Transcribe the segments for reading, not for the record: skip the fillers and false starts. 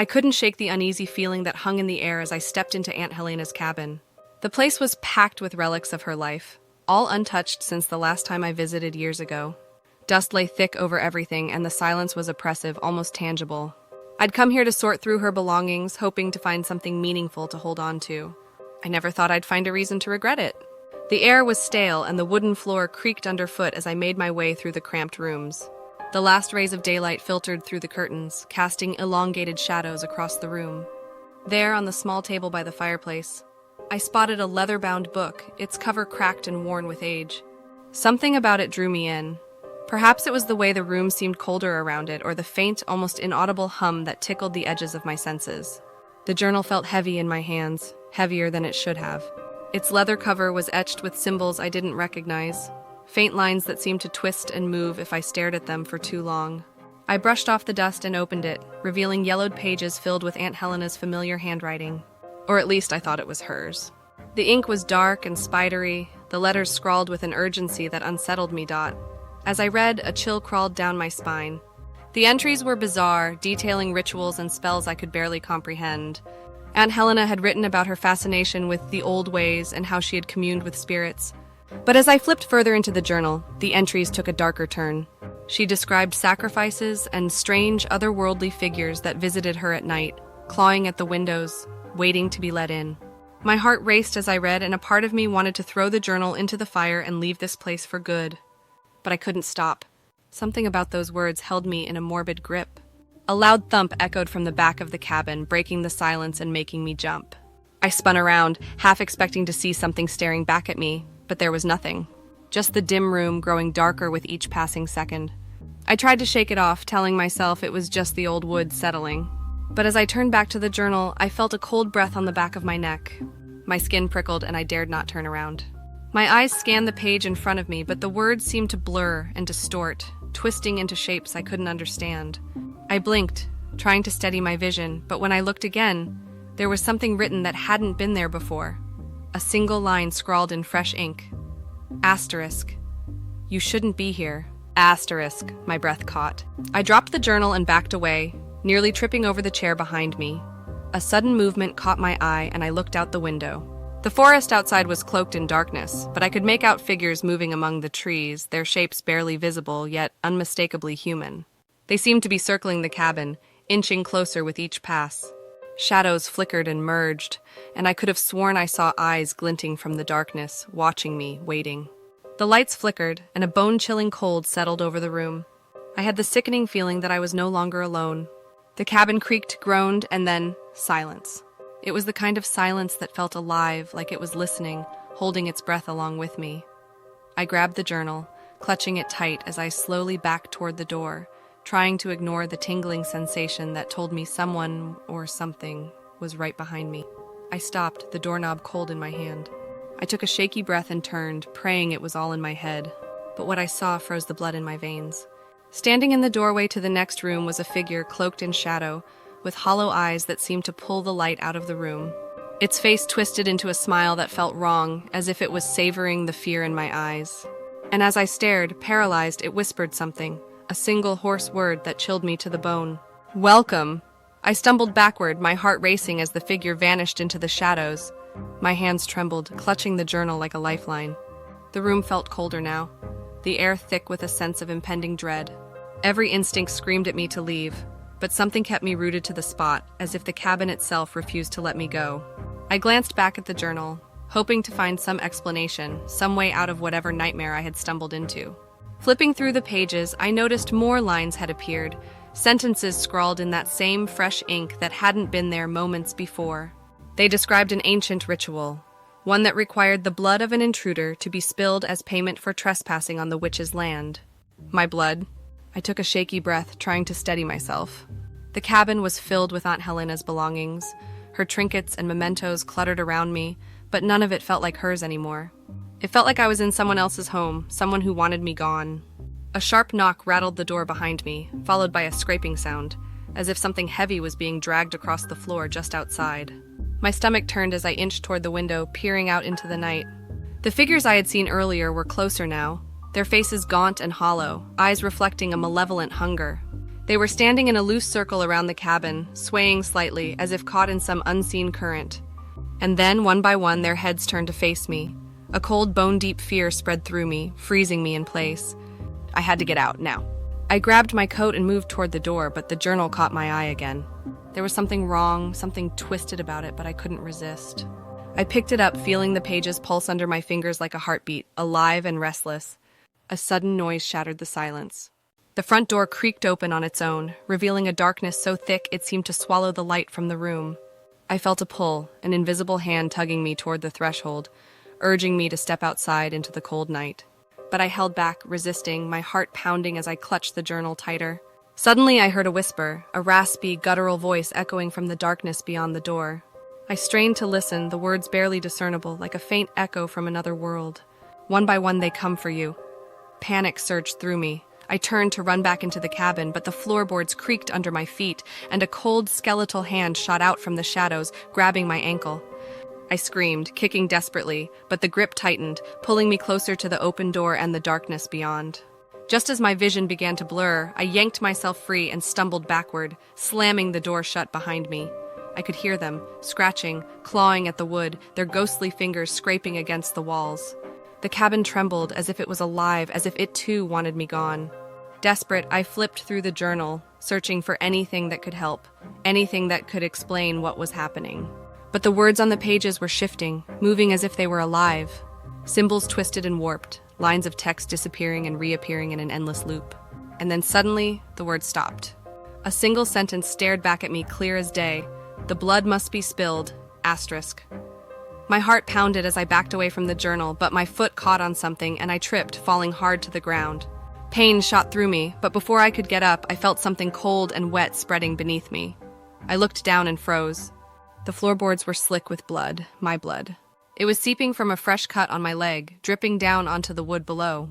I couldn't shake the uneasy feeling that hung in the air as I stepped into Aunt Helena's cabin. The place was packed with relics of her life, all untouched since the last time I visited years ago. Dust lay thick over everything, and the silence was oppressive, almost tangible. I'd come here to sort through her belongings, hoping to find something meaningful to hold on to. I never thought I'd find a reason to regret it. The air was stale, and the wooden floor creaked underfoot as I made my way through the cramped rooms. The last rays of daylight filtered through the curtains, casting elongated shadows across the room. There, on the small table by the fireplace, I spotted a leather-bound book, its cover cracked and worn with age. Something about it drew me in. Perhaps it was the way the room seemed colder around it, or the faint, almost inaudible hum that tickled the edges of my senses. The journal felt heavy in my hands, heavier than it should have. Its leather cover was etched with symbols I didn't recognize, faint lines that seemed to twist and move if I stared at them for too long. I brushed off the dust and opened it, revealing yellowed pages filled with Aunt Helena's familiar handwriting. Or at least I thought it was hers. The ink was dark and spidery, the letters scrawled with an urgency that unsettled me. As I read, a chill crawled down my spine. The entries were bizarre, detailing rituals and spells I could barely comprehend. Aunt Helena had written about her fascination with the old ways and how she had communed with spirits. But as I flipped further into the journal, the entries took a darker turn. She described sacrifices and strange, otherworldly figures that visited her at night, clawing at the windows, waiting to be let in. My heart raced as I read, and a part of me wanted to throw the journal into the fire and leave this place for good. But I couldn't stop. Something about those words held me in a morbid grip. A loud thump echoed from the back of the cabin, breaking the silence and making me jump. I spun around, half expecting to see something staring back at me, but there was nothing. Just the dim room growing darker with each passing second. I tried to shake it off, telling myself it was just the old wood settling. But as I turned back to the journal, I felt a cold breath on the back of my neck. My skin prickled, and I dared not turn around. My eyes scanned the page in front of me, but the words seemed to blur and distort, twisting into shapes I couldn't understand. I blinked, trying to steady my vision, but when I looked again, there was something written that hadn't been there before. A single line scrawled in fresh ink. Asterisk. You shouldn't be here. Asterisk. My breath caught. I dropped the journal and backed away, nearly tripping over the chair behind me. A sudden movement caught my eye, and I looked out the window. The forest outside was cloaked in darkness, but I could make out figures moving among the trees, their shapes barely visible, yet unmistakably human. They seemed to be circling the cabin, inching closer with each pass. Shadows flickered and merged, and I could have sworn I saw eyes glinting from the darkness, watching me, waiting. The lights flickered, and a bone-chilling cold settled over the room. I had the sickening feeling that I was no longer alone. The cabin creaked, groaned, and then silence. It was the kind of silence that felt alive, like it was listening, holding its breath along with me. I grabbed the journal, clutching it tight as I slowly backed toward the door, trying to ignore the tingling sensation that told me someone or something was right behind me. I stopped, the doorknob cold in my hand. I took a shaky breath and turned, praying it was all in my head. But what I saw froze the blood in my veins. Standing in the doorway to the next room was a figure cloaked in shadow, with hollow eyes that seemed to pull the light out of the room. Its face twisted into a smile that felt wrong, as if it was savoring the fear in my eyes. And as I stared, paralyzed, it whispered something, a single hoarse word that chilled me to the bone. Welcome! I stumbled backward, my heart racing as the figure vanished into the shadows. My hands trembled, clutching the journal like a lifeline. The room felt colder now, the air thick with a sense of impending dread. Every instinct screamed at me to leave, but something kept me rooted to the spot, as if the cabin itself refused to let me go. I glanced back at the journal, hoping to find some explanation, some way out of whatever nightmare I had stumbled into. Flipping through the pages, I noticed more lines had appeared, sentences scrawled in that same fresh ink that hadn't been there moments before. They described an ancient ritual, one that required the blood of an intruder to be spilled as payment for trespassing on the witch's land. My blood. I took a shaky breath, trying to steady myself. The cabin was filled with Aunt Helena's belongings, her trinkets and mementos cluttered around me, but none of it felt like hers anymore. It felt like I was in someone else's home, someone who wanted me gone. A sharp knock rattled the door behind me, followed by a scraping sound, as if something heavy was being dragged across the floor just outside. My stomach turned as I inched toward the window, peering out into the night. The figures I had seen earlier were closer now, their faces gaunt and hollow, eyes reflecting a malevolent hunger. They were standing in a loose circle around the cabin, swaying slightly, as if caught in some unseen current. And then, one by one, their heads turned to face me. A cold, bone-deep fear spread through me, freezing me in place. I had to get out, now. I grabbed my coat and moved toward the door, but the journal caught my eye again. There was something wrong, something twisted about it, but I couldn't resist. I picked it up, feeling the pages pulse under my fingers like a heartbeat, alive and restless. A sudden noise shattered the silence. The front door creaked open on its own, revealing a darkness so thick it seemed to swallow the light from the room. I felt a pull, an invisible hand tugging me toward the threshold, urging me to step outside into the cold night. But I held back, resisting, my heart pounding as I clutched the journal tighter. Suddenly I heard a whisper, a raspy, guttural voice echoing from the darkness beyond the door. I strained to listen, the words barely discernible, like a faint echo from another world. One by one they come for you. Panic surged through me. I turned to run back into the cabin, but the floorboards creaked under my feet, and a cold, skeletal hand shot out from the shadows, grabbing my ankle. I screamed, kicking desperately, but the grip tightened, pulling me closer to the open door and the darkness beyond. Just as my vision began to blur, I yanked myself free and stumbled backward, slamming the door shut behind me. I could hear them, scratching, clawing at the wood, their ghostly fingers scraping against the walls. The cabin trembled as if it was alive, as if it too wanted me gone. Desperate, I flipped through the journal, searching for anything that could help, anything that could explain what was happening. But the words on the pages were shifting, moving as if they were alive. Symbols twisted and warped, lines of text disappearing and reappearing in an endless loop. And then suddenly, the words stopped. A single sentence stared back at me clear as day. The blood must be spilled, asterisk. My heart pounded as I backed away from the journal, but my foot caught on something and I tripped, falling hard to the ground. Pain shot through me, but before I could get up, I felt something cold and wet spreading beneath me. I looked down and froze. The floorboards were slick with blood, my blood. It was seeping from a fresh cut on my leg, dripping down onto the wood below.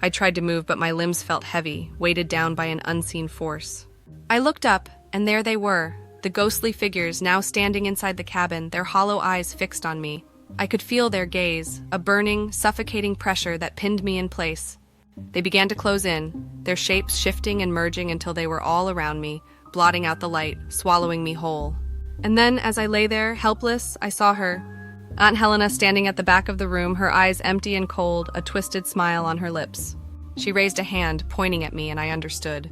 I tried to move, but my limbs felt heavy, weighted down by an unseen force. I looked up, and there they were, the ghostly figures now standing inside the cabin, their hollow eyes fixed on me. I could feel their gaze, a burning, suffocating pressure that pinned me in place. They began to close in, their shapes shifting and merging until they were all around me, blotting out the light, swallowing me whole. And then, as I lay there, helpless, I saw her. Aunt Helena standing at the back of the room, her eyes empty and cold, a twisted smile on her lips. She raised a hand, pointing at me, and I understood.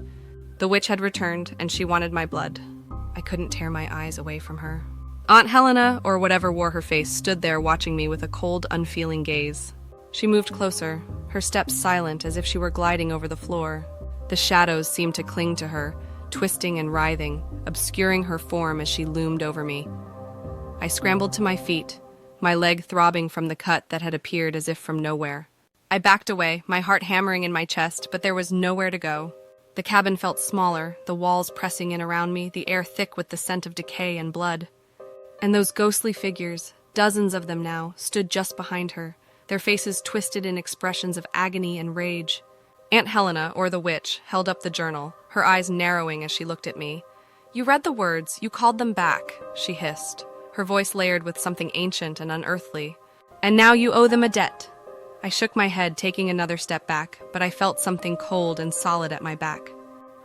The witch had returned, and she wanted my blood. I couldn't tear my eyes away from her. Aunt Helena, or whatever wore her face, stood there watching me with a cold, unfeeling gaze. She moved closer, her steps silent as if she were gliding over the floor. The shadows seemed to cling to her, twisting and writhing, obscuring her form as she loomed over me. I scrambled to my feet, my leg throbbing from the cut that had appeared as if from nowhere. I backed away, my heart hammering in my chest, but there was nowhere to go. The cabin felt smaller, the walls pressing in around me, the air thick with the scent of decay and blood. And those ghostly figures, dozens of them now, stood just behind her, their faces twisted in expressions of agony and rage. Aunt Helena, or the witch, held up the journal, her eyes narrowing as she looked at me. "You read the words, you called them back," she hissed, her voice layered with something ancient and unearthly. "And now you owe them a debt." I shook my head, taking another step back, but I felt something cold and solid at my back.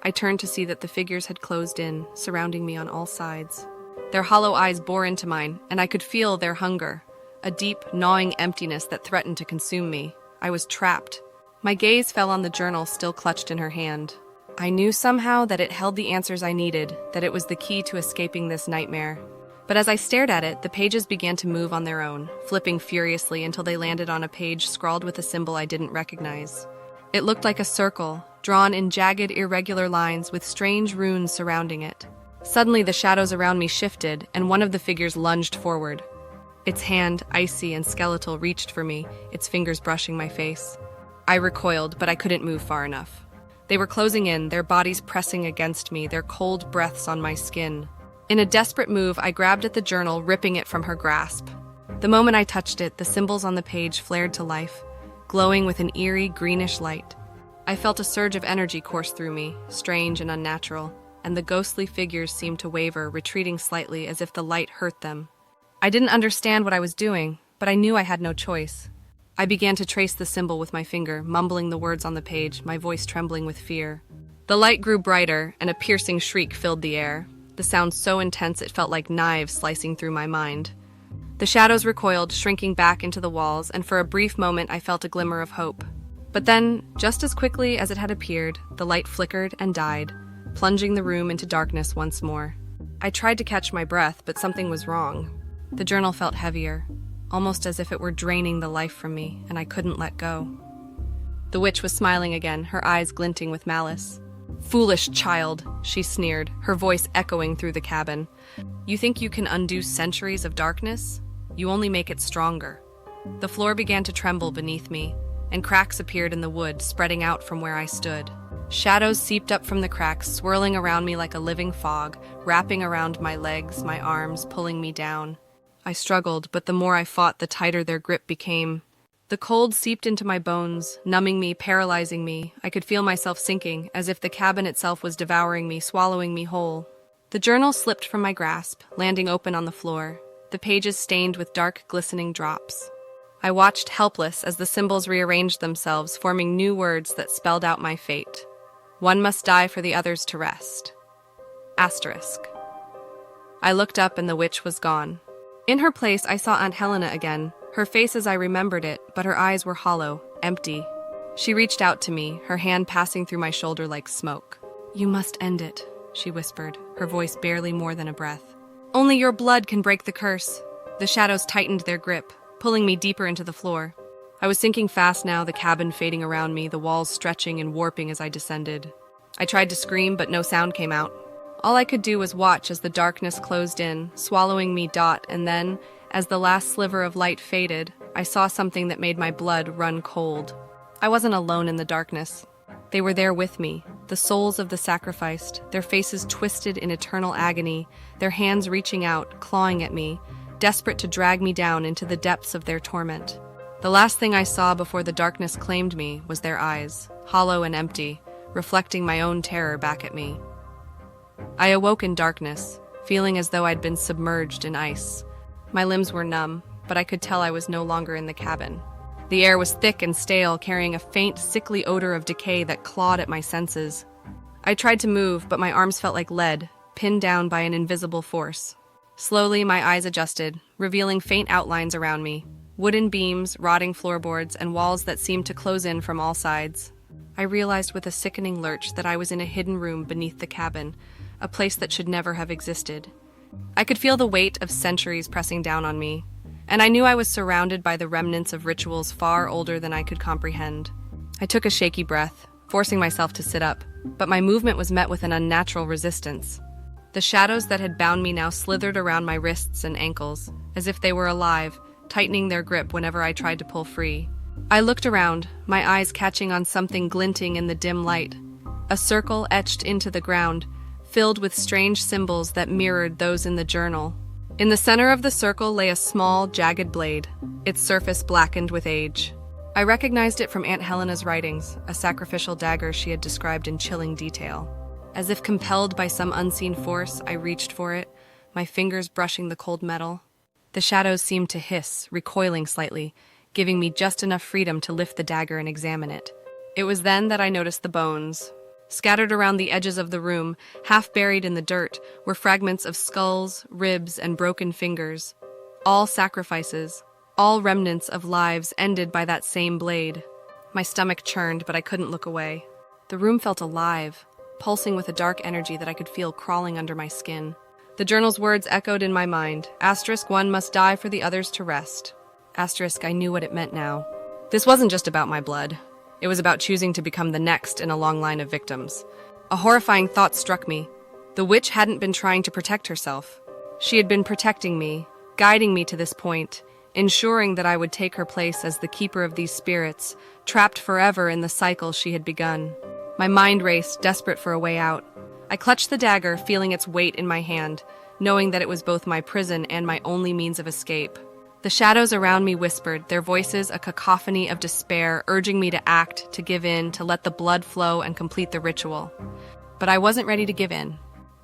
I turned to see that the figures had closed in, surrounding me on all sides. Their hollow eyes bore into mine, and I could feel their hunger, a deep, gnawing emptiness that threatened to consume me. I was trapped. My gaze fell on the journal still clutched in her hand. I knew somehow that it held the answers I needed, that it was the key to escaping this nightmare. But as I stared at it, the pages began to move on their own, flipping furiously until they landed on a page scrawled with a symbol I didn't recognize. It looked like a circle, drawn in jagged, irregular lines with strange runes surrounding it. Suddenly, the shadows around me shifted, and one of the figures lunged forward. Its hand, icy and skeletal, reached for me, its fingers brushing my face. I recoiled, but I couldn't move far enough. They were closing in, their bodies pressing against me, their cold breaths on my skin. In a desperate move, I grabbed at the journal, ripping it from her grasp. The moment I touched it, the symbols on the page flared to life, glowing with an eerie, greenish light. I felt a surge of energy course through me, strange and unnatural, and the ghostly figures seemed to waver, retreating slightly as if the light hurt them. I didn't understand what I was doing, but I knew I had no choice. I began to trace the symbol with my finger, mumbling the words on the page, my voice trembling with fear. The light grew brighter, and a piercing shriek filled the air. The sound so intense it felt like knives slicing through my mind. The shadows recoiled, shrinking back into the walls, and for a brief moment I felt a glimmer of hope. But then, just as quickly as it had appeared, the light flickered and died, plunging the room into darkness once more. I tried to catch my breath, but something was wrong. The journal felt heavier, almost as if it were draining the life from me, and I couldn't let go. The witch was smiling again, her eyes glinting with malice. "Foolish child," she sneered, her voice echoing through the cabin. "You think you can undo centuries of darkness? You only make it stronger." The floor began to tremble beneath me, and cracks appeared in the wood, spreading out from where I stood. Shadows seeped up from the cracks, swirling around me like a living fog, wrapping around my legs, my arms, pulling me down. I struggled, but the more I fought, the tighter their grip became. The cold seeped into my bones, numbing me, paralyzing me. I could feel myself sinking, as if the cabin itself was devouring me, swallowing me whole. The journal slipped from my grasp, landing open on the floor, the pages stained with dark, glistening drops. I watched helpless as the symbols rearranged themselves, forming new words that spelled out my fate. One must die for the others to rest. Asterisk. I looked up and the witch was gone. In her place, I saw Aunt Helena again, her face as I remembered it, but her eyes were hollow, empty. She reached out to me, her hand passing through my shoulder like smoke. "You must end it," she whispered, her voice barely more than a breath. "Only your blood can break the curse." The shadows tightened their grip, pulling me deeper into the floor. I was sinking fast now, the cabin fading around me, the walls stretching and warping as I descended. I tried to scream, but no sound came out. All I could do was watch as the darkness closed in, swallowing me, and then, as the last sliver of light faded, I saw something that made my blood run cold. I wasn't alone in the darkness. They were there with me, the souls of the sacrificed, their faces twisted in eternal agony, their hands reaching out, clawing at me, desperate to drag me down into the depths of their torment. The last thing I saw before the darkness claimed me was their eyes, hollow and empty, reflecting my own terror back at me. I awoke in darkness, feeling as though I'd been submerged in ice. My limbs were numb, but I could tell I was no longer in the cabin. The air was thick and stale, carrying a faint, sickly odor of decay that clawed at my senses. I tried to move, but my arms felt like lead, pinned down by an invisible force. Slowly, my eyes adjusted, revealing faint outlines around me. Wooden beams, rotting floorboards, and walls that seemed to close in from all sides. I realized with a sickening lurch that I was in a hidden room beneath the cabin, a place that should never have existed. I could feel the weight of centuries pressing down on me, and I knew I was surrounded by the remnants of rituals far older than I could comprehend. I took a shaky breath, forcing myself to sit up, but my movement was met with an unnatural resistance. The shadows that had bound me now slithered around my wrists and ankles, as if they were alive, tightening their grip whenever I tried to pull free. I looked around, my eyes catching on something glinting in the dim light. A circle etched into the ground, filled with strange symbols that mirrored those in the journal. In the center of the circle lay a small, jagged blade, its surface blackened with age. I recognized it from Aunt Helena's writings, a sacrificial dagger she had described in chilling detail. As if compelled by some unseen force, I reached for it, my fingers brushing the cold metal. The shadows seemed to hiss, recoiling slightly, giving me just enough freedom to lift the dagger and examine it. It was then that I noticed the bones. Scattered around the edges of the room, half buried in the dirt, were fragments of skulls, ribs, and broken fingers. All sacrifices, all remnants of lives ended by that same blade. My stomach churned, but I couldn't look away. The room felt alive, pulsing with a dark energy that I could feel crawling under my skin. The journal's words echoed in my mind. Asterisk, one must die for the others to rest. Asterisk, I knew what it meant now. This wasn't just about my blood. It was about choosing to become the next in a long line of victims. A horrifying thought struck me. The witch hadn't been trying to protect herself. She had been protecting me, guiding me to this point, ensuring that I would take her place as the keeper of these spirits, trapped forever in the cycle she had begun. My mind raced, desperate for a way out. I clutched the dagger, feeling its weight in my hand, knowing that it was both my prison and my only means of escape. The shadows around me whispered, their voices a cacophony of despair, urging me to act, to give in, to let the blood flow and complete the ritual. But I wasn't ready to give in.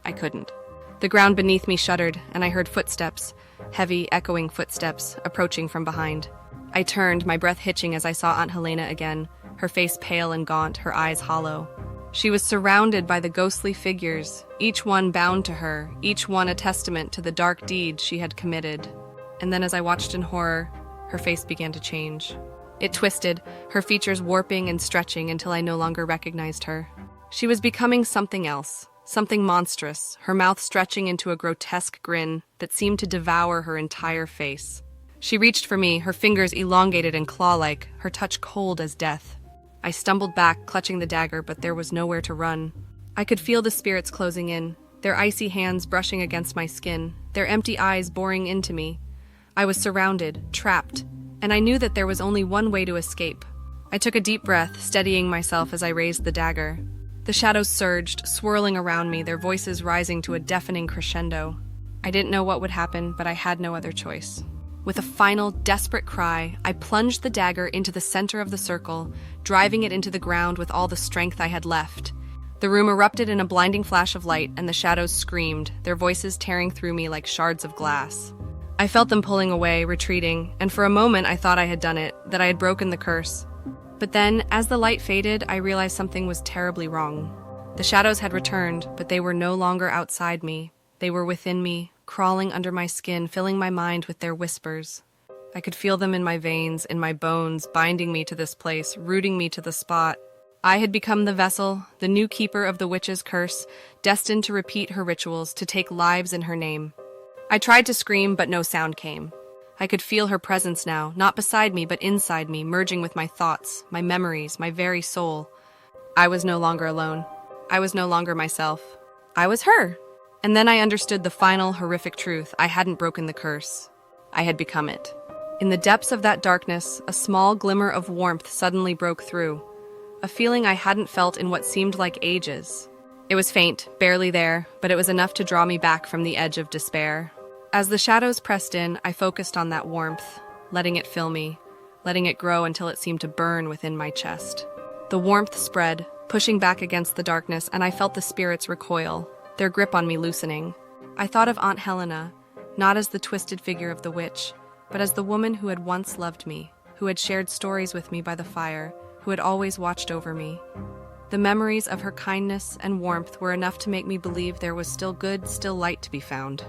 I couldn't. The ground beneath me shuddered, and I heard footsteps, heavy, echoing footsteps, approaching from behind. I turned, my breath hitching as I saw Aunt Helena again, her face pale and gaunt, her eyes hollow. She was surrounded by the ghostly figures, each one bound to her, each one a testament to the dark deed she had committed. And then as I watched in horror, her face began to change. It twisted, her features warping and stretching until I no longer recognized her. She was becoming something else, something monstrous, her mouth stretching into a grotesque grin that seemed to devour her entire face. She reached for me, her fingers elongated and claw-like, her touch cold as death. I stumbled back, clutching the dagger, but there was nowhere to run. I could feel the spirits closing in, their icy hands brushing against my skin, their empty eyes boring into me. I was surrounded, trapped, and I knew that there was only one way to escape. I took a deep breath, steadying myself as I raised the dagger. The shadows surged, swirling around me, their voices rising to a deafening crescendo. I didn't know what would happen, but I had no other choice. With a final, desperate cry, I plunged the dagger into the center of the circle, driving it into the ground with all the strength I had left. The room erupted in a blinding flash of light, and the shadows screamed, their voices tearing through me like shards of glass. I felt them pulling away, retreating, and for a moment I thought I had done it, that I had broken the curse. But then, as the light faded, I realized something was terribly wrong. The shadows had returned, but they were no longer outside me. They were within me, crawling under my skin, filling my mind with their whispers. I could feel them in my veins, in my bones, binding me to this place, rooting me to the spot. I had become the vessel, the new keeper of the witch's curse, destined to repeat her rituals, to take lives in her name. I tried to scream, but no sound came. I could feel her presence now, not beside me, but inside me, merging with my thoughts, my memories, my very soul. I was no longer alone. I was no longer myself. I was her. And then I understood the final, horrific truth. I hadn't broken the curse. I had become it. In the depths of that darkness, a small glimmer of warmth suddenly broke through. A feeling I hadn't felt in what seemed like ages. It was faint, barely there, but it was enough to draw me back from the edge of despair. As the shadows pressed in, I focused on that warmth, letting it fill me, letting it grow until it seemed to burn within my chest. The warmth spread, pushing back against the darkness, and I felt the spirits recoil, their grip on me loosening. I thought of Aunt Helena, not as the twisted figure of the witch, but as the woman who had once loved me, who had shared stories with me by the fire, who had always watched over me. The memories of her kindness and warmth were enough to make me believe there was still good, still light to be found.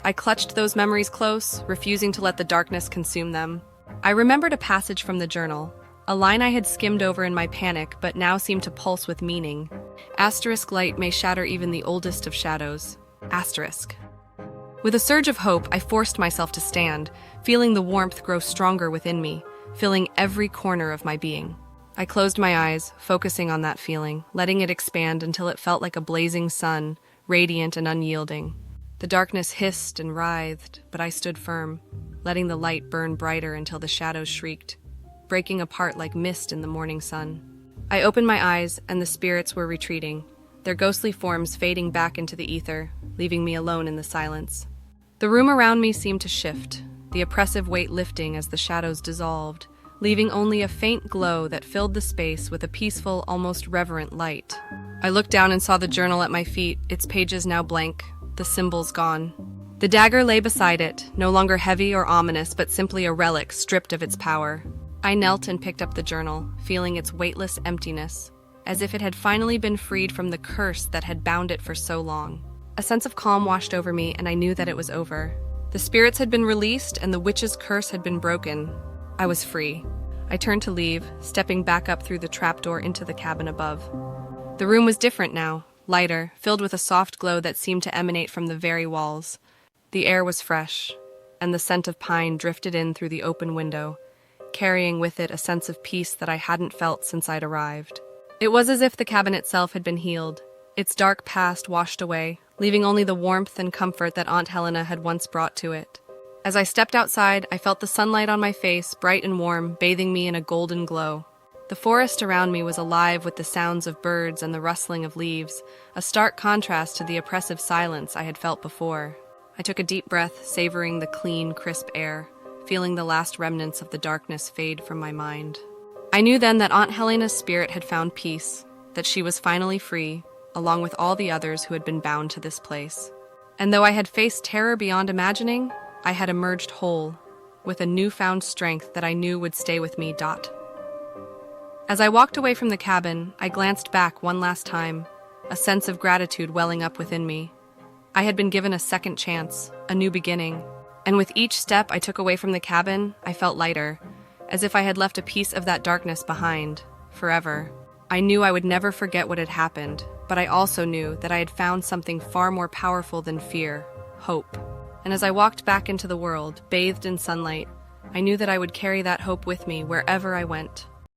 I clutched those memories close, refusing to let the darkness consume them. I remembered a passage from the journal, a line I had skimmed over in my panic but now seemed to pulse with meaning. Asterisk light may shatter even the oldest of shadows. Asterisk. With a surge of hope, I forced myself to stand, feeling the warmth grow stronger within me, filling every corner of my being. I closed my eyes, focusing on that feeling, letting it expand until it felt like a blazing sun, radiant and unyielding. The darkness hissed and writhed, but I stood firm, letting the light burn brighter until the shadows shrieked, breaking apart like mist in the morning sun. I opened my eyes, and the spirits were retreating, their ghostly forms fading back into the ether, leaving me alone in the silence. The room around me seemed to shift, the oppressive weight lifting as the shadows dissolved, leaving only a faint glow that filled the space with a peaceful, almost reverent light. I looked down and saw the journal at my feet, its pages now blank, the symbols gone. The dagger lay beside it, no longer heavy or ominous, but simply a relic stripped of its power. I knelt and picked up the journal, feeling its weightless emptiness, as if it had finally been freed from the curse that had bound it for so long. A sense of calm washed over me, and I knew that it was over. The spirits had been released, and the witch's curse had been broken. I was free. I turned to leave, stepping back up through the trapdoor into the cabin above. The room was different now, lighter, filled with a soft glow that seemed to emanate from the very walls. The air was fresh, and the scent of pine drifted in through the open window, carrying with it a sense of peace that I hadn't felt since I'd arrived. It was as if the cabin itself had been healed, its dark past washed away, leaving only the warmth and comfort that Aunt Helena had once brought to it. As I stepped outside, I felt the sunlight on my face, bright and warm, bathing me in a golden glow. The forest around me was alive with the sounds of birds and the rustling of leaves, a stark contrast to the oppressive silence I had felt before. I took a deep breath, savoring the clean, crisp air, feeling the last remnants of the darkness fade from my mind. I knew then that Aunt Helena's spirit had found peace, that she was finally free, along with all the others who had been bound to this place. And though I had faced terror beyond imagining, I had emerged whole, with a newfound strength that I knew would stay with me. As I walked away from the cabin, I glanced back one last time, a sense of gratitude welling up within me. I had been given a second chance, a new beginning, and with each step I took away from the cabin, I felt lighter, as if I had left a piece of that darkness behind, forever. I knew I would never forget what had happened, but I also knew that I had found something far more powerful than fear, hope. And as I walked back into the world, bathed in sunlight, I knew that I would carry that hope with me wherever I went.